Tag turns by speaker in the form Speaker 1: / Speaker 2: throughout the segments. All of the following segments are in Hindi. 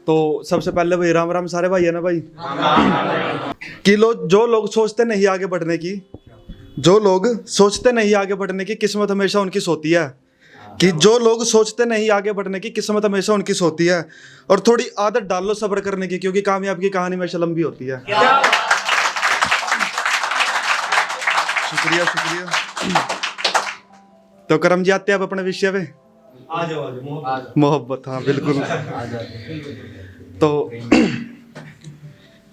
Speaker 1: तो सबसे पहले भाई राम राम सारे भाई है ना भाई। कि जो लोग सोचते नहीं आगे बढ़ने की, जो लोग सोचते नहीं आगे बढ़ने की, किस्मत हमेशा उनकी सोती है। कि जो लोग सोचते नहीं आगे बढ़ने की, किस्मत हमेशा उनकी सोती है। और थोड़ी आदत डाल लो सब्र करने की, क्योंकि कामयाब की कहानी हमेशा लंबी होती है। शुक्रिया शुक्रिया। तो करम जी आते हैं अब अपने विषय पे।
Speaker 2: आ जाओ
Speaker 1: मोहब्बत, हाँ बिल्कुल। तो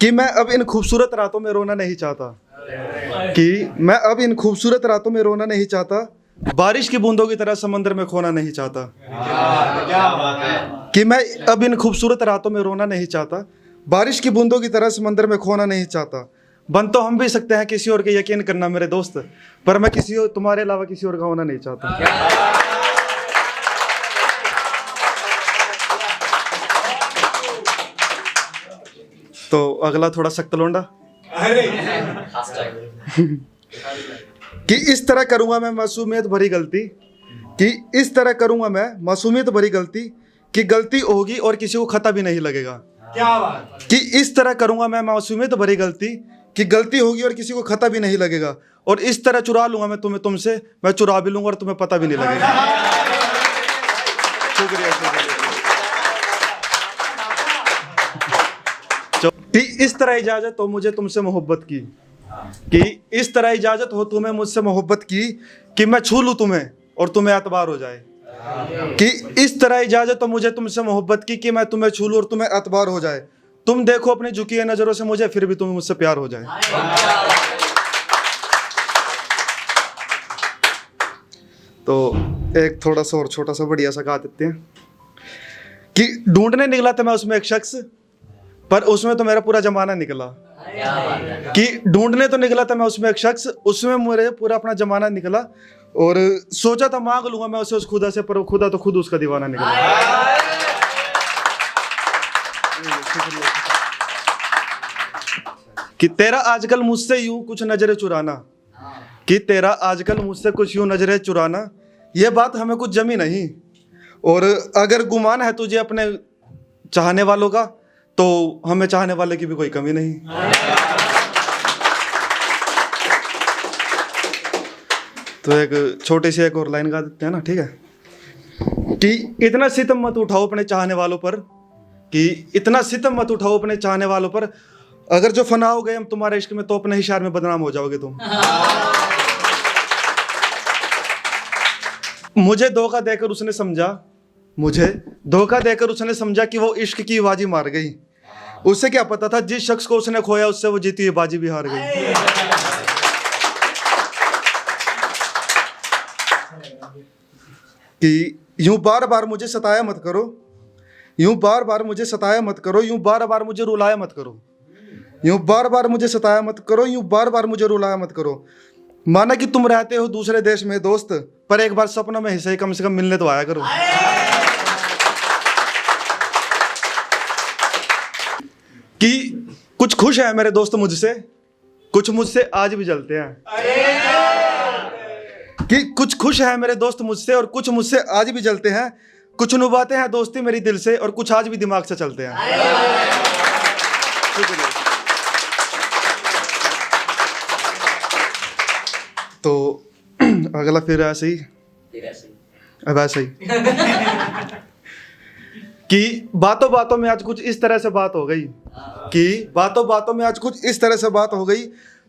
Speaker 1: कि मैं अब इन खूबसूरत रातों में रोना नहीं चाहता, कि मैं अब इन खूबसूरत रातों में रोना नहीं चाहता, बारिश की बूंदों की तरह समंदर में खोना नहीं चाहता।
Speaker 2: क्या बात है।
Speaker 1: कि मैं अब इन खूबसूरत रातों में रोना नहीं चाहता, बारिश की बूंदों की तरह समंदर में खोना नहीं चाहता। बन तो हम भी सकते हैं किसी और के, यकीन करना मेरे दोस्त, पर मैं किसी और, तुम्हारे अलावा किसी और का होना नहीं चाहता। तो अगला थोड़ा सख्त लौंडा। कि इस तरह करूंगा मैं मासूमियत भरी गलती, कि इस तरह करूंगा मैं मासूमियत भरी गलती, कि गलती होगी और किसी को खता भी नहीं लगेगा।
Speaker 2: क्या बात।
Speaker 1: कि इस तरह करूंगा मैं मासूमियत भरी गलती, कि गलती होगी और किसी को खता भी नहीं लगेगा। और इस तरह चुरा लूंगा मैं तुम्हें तुमसे, मैं चुरा भी लूंगा और तुम्हें पता भी नहीं लगेगा। शुक्रिया शुक्रिया। कि इस तरह इजाजत हो मुझे तुमसे मोहब्बत की, कि इस तरह इजाजत हो तुम्हें मुझसे मोहब्बत की, कि मैं छू लूं तुम्हें और तुम्हें एतबार हो जाए। कि इस तरह इजाजत हो मुझे तुमसे मोहब्बत की, कि मैं तुम्हें छू लूं और तुम्हें एतबार हो जाए। तुम देखो अपनी झुकी हुई नजरों से मुझे, फिर भी तुम्हें मुझसे प्यार हो जाए। तो एक थोड़ा सा और छोटा सा बढ़िया सा गा देते हैं। कि ढूंढने निकला था मैं उसमें एक शख्स, पर उसमें तो मेरा पूरा जमाना निकला। कि ढूंढने तो निकला था मैं उसमें एक शख्स, उसमें मेरे पूरा अपना जमाना निकला। और सोचा था मांग लूंगा मैं उसे उस खुदा से, पर खुदा तो खुद उसका दीवाना निकला। कि तेरा आजकल मुझसे यूं कुछ नजरें चुराना, कि तेरा आजकल मुझसे कुछ यूं नजरें चुराना, ये बात हमें कुछ जमी नहीं। और अगर गुमान है तुझे अपने चाहने वालों का, तो हमें चाहने वाले की भी कोई कमी नहीं। तो एक छोटी सी एक और लाइन गा देते हैं ना, ठीक है। कि इतना सितम मत उठाओ अपने चाहने वालों पर, कि इतना सितम मत उठाओ अपने चाहने वालों पर, अगर जो फना हो गए हम तुम्हारे इश्क में तो अपने ही शहर में बदनाम हो जाओगे तुम। मुझे धोखा देकर उसने समझा, मुझे धोखा देकर उसने समझा कि वो इश्क की बाजी मार गई। उसे क्या पता था जिस शख्स को उसने खोया उससे वो जीती हुई बाजी भी हार गई। कि यूं बार बार मुझे सताया मत करो, यूं बार बार मुझे सताया मत करो, यूं बार बार मुझे रुलाया मत करो, यूं बार बार मुझे सताया मत करो, यूं बार बार मुझे रुलाया मत करो। माना कि तुम रहते हो दूसरे देश में दोस्त, पर एक बार सपनों में हिस्से कम से कम मिलने तो आया करो। कि कुछ खुश है मेरे दोस्त मुझसे, कुछ मुझसे आज भी जलते हैं। कि कुछ खुश है मेरे दोस्त मुझसे और कुछ मुझसे आज भी जलते हैं, कुछ निभाते हैं दोस्ती मेरी दिल से और कुछ आज भी दिमाग से चलते हैं। तो अगला फिर ऐसे ही, अब ऐसे ही। कि बातों बातों में आज कुछ इस तरह से बात हो गई, कि बातों बातों में आज कुछ इस तरह से बात हो गई,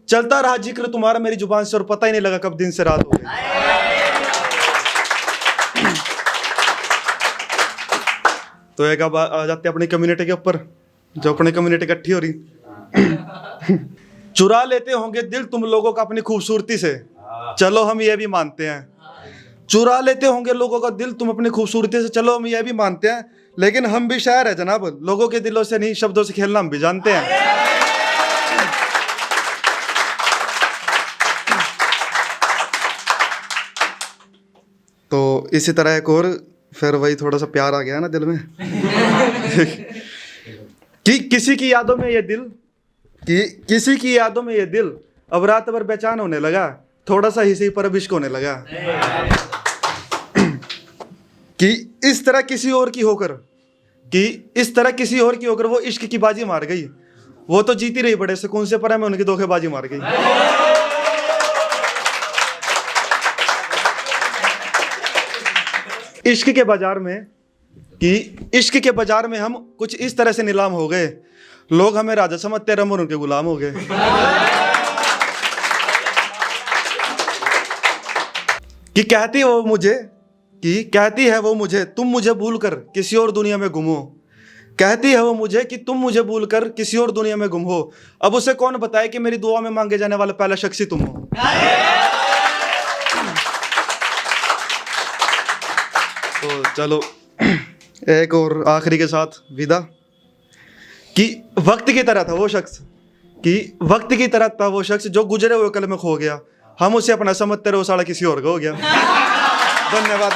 Speaker 1: चलता रहा जिक्र तुम्हारा मेरी जुबान से और पता ही नहीं लगा कब दिन से रात हो गई। तो एक अब आ जाते अपनी कम्युनिटी के ऊपर, जो अपनी कम्युनिटी इकट्ठी हो रही। चुरा लेते होंगे दिल तुम लोगों का अपनी खूबसूरती से, चलो हम ये भी मानते हैं। चुरा लेते होंगे लोगों का दिल तुम अपनी खूबसूरती से, चलो हम ये भी मानते हैं। लेकिन हम भी शायर है जनाब, लोगों के दिलों से नहीं शब्दों से खेलना हम भी जानते हैं। तो इसी तरह एक और, फिर वही थोड़ा सा प्यार आ गया ना दिल में। कि किसी की यादों में ये दिल, कि किसी की यादों में ये दिल अब रात भर बेचैन होने लगा, थोड़ा सा ही सही पर अब इश्क होने लगा। कि इस तरह किसी और की होकर, कि इस तरह किसी और की होकर वो इश्क की बाजी मार गई। वो तो जीती रही बड़े सुकून से, पर हमें उनकी धोखेबाजी मार गई। इश्क के बाजार में इश्क के बाजार में हम कुछ इस तरह से नीलाम हो गए, लोग हमें राजा समझते रहे और उनके गुलाम हो गए। कि कहती है वो मुझे तुम मुझे भूलकर किसी और दुनिया में गुम हो। कहती है वो मुझे कि तुम मुझे भूलकर किसी और दुनिया में गुम हो। अब उसे कौन बताए कि मेरी दुआ में मांगे जाने वाला पहला शख्स ही तुम हो। तो चलो एक और आखिरी के साथ विदा। कि वक्त की तरह था वो शख्स जो गुजरे हुए कल में खो गया। हम उसे अपना समझते रहे, वो साला किसी और का हो गया। धन्यवाद।